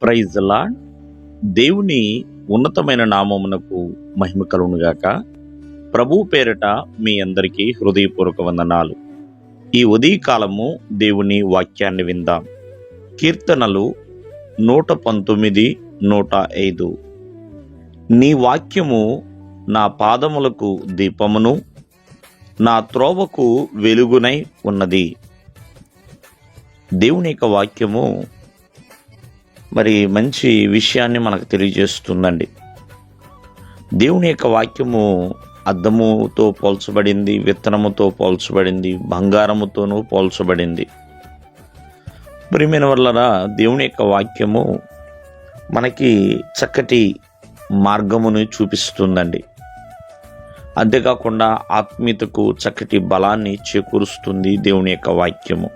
Praise lord. దేవుని ఉన్నతమైన నామమునకు మహిమ కలుగునుగాక. ప్రభు పేరిట మీ అందరికీ హృదయపూర్వక వందనాలు. ఈ ఉదయకాలము దేవుని వాక్యాన్ని విందాం. కీర్తనలు 119, 105. నీ వాక్యము నా పాదములకు దీపమును, నా త్రోవకు వెలుగునై ఉన్నది. దేవుని యొక్క వాక్యము మరి మంచి విషయాన్ని మనకు తెలియజేస్తుందండి. దేవుని యొక్క వాక్యము అద్దముతో పోల్చబడింది, విత్తనముతో పోల్చబడింది, బంగారముతోనూ పోల్చబడింది. ప్రియమైన వాళ్ళరా, దేవుని యొక్క వాక్యము మనకి చక్కటి మార్గమును చూపిస్తుందండి. అంతేకాకుండా ఆత్మీయతకు చక్కటి బలాన్ని చేకూరుస్తుంది దేవుని యొక్క వాక్యము.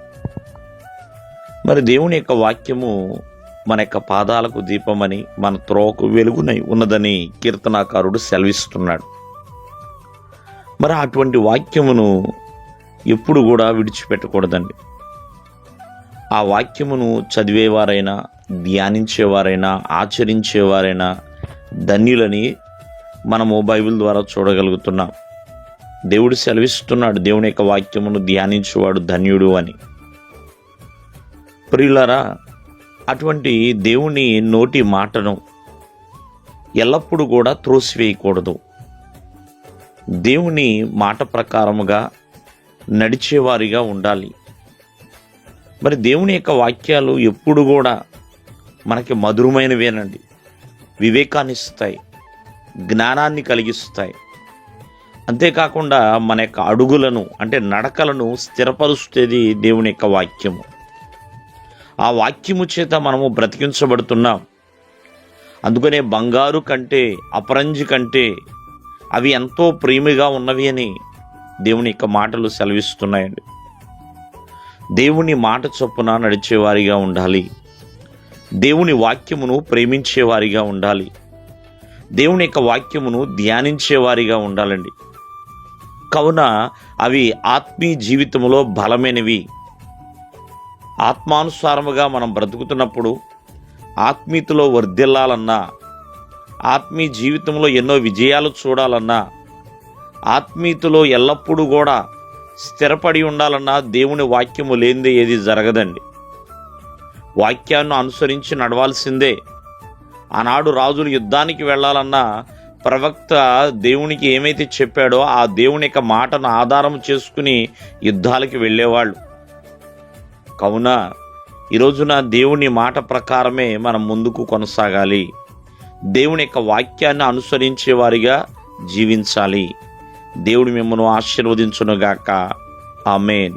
మరి దేవుని యొక్క వాక్యము మన యొక్క పాదాలకు దీపమని, మన త్రోవకు వెలుగునై ఉన్నదని కీర్తనాకారుడు సెలవిస్తున్నాడు. మరి అటువంటి వాక్యమును ఎప్పుడు కూడా విడిచిపెట్టకూడదండి. ఆ వాక్యమును చదివేవారైనా, ధ్యానించేవారైనా, ఆచరించేవారైనా ధన్యులని మనము బైబిల్ ద్వారా చూడగలుగుతున్నాం. దేవుడు సెలవిస్తున్నాడు, దేవుని యొక్క వాక్యమును ధ్యానించేవాడు ధన్యుడు అని. ప్రియులారా, అటువంటి దేవుని నోటి మాటను ఎల్లప్పుడూ కూడా త్రోసివేయకూడదు. దేవుని మాట ప్రకారముగా నడిచేవారిగా ఉండాలి. మరి దేవుని యొక్క వాక్యాలు ఎప్పుడు కూడా మనకి మధురమైనవేనండి. వివేకాన్ని ఇస్తాయి, జ్ఞానాన్ని కలిగిస్తాయి. అంతేకాకుండా మన యొక్క అడుగులను అంటే నడకలను స్థిరపరుస్తుంది దేవుని యొక్క వాక్యము. ఆ వాక్యము చేత మనము బ్రతికించబడుతున్నాం. అందుకనే బంగారు కంటే, అపరంజి కంటే అవి ఎంతో ప్రేమిగా ఉన్నవి అని దేవుని యొక్క మాటలు సెలవిస్తున్నాయండి. దేవుని మాట చొప్పున నడిచేవారిగా ఉండాలి. దేవుని వాక్యమును ప్రేమించేవారిగా ఉండాలి. దేవుని యొక్క వాక్యమును ధ్యానించేవారిగా ఉండాలండి. కావున అవి ఆత్మీయ జీవితంలో బలమైనవి. ఆత్మానుసారముగా మనం బ్రతుకుతున్నప్పుడు ఆత్మీయతలో వర్ధిల్లాలన్నా, ఆత్మీయ జీవితంలో ఎన్నో విజయాలు చూడాలన్నా, ఆత్మీయతలో ఎల్లప్పుడూ కూడా స్థిరపడి ఉండాలన్నా దేవుని వాక్యము లేనిదే ఏది జరగదండి. వాక్యాన్ని అనుసరించి నడవాల్సిందే. ఆనాడు రాజులు యుద్ధానికి వెళ్ళాలన్నా ప్రవక్త దేవునికి ఏమైతే చెప్పాడో ఆ దేవుని యొక్క మాటను ఆధారం చేసుకుని యుద్ధాలకి వెళ్ళేవాళ్ళు. కావున ఈరోజున దేవుని మాట ప్రకారమే మనం ముందుకు కొనసాగాలి. దేవుని యొక్క వాక్యాన్ని అనుసరించే వారిగా జీవించాలి. దేవుడు మిమ్మల్ని ఆశీర్వదించునుగాక. ఆమేన్.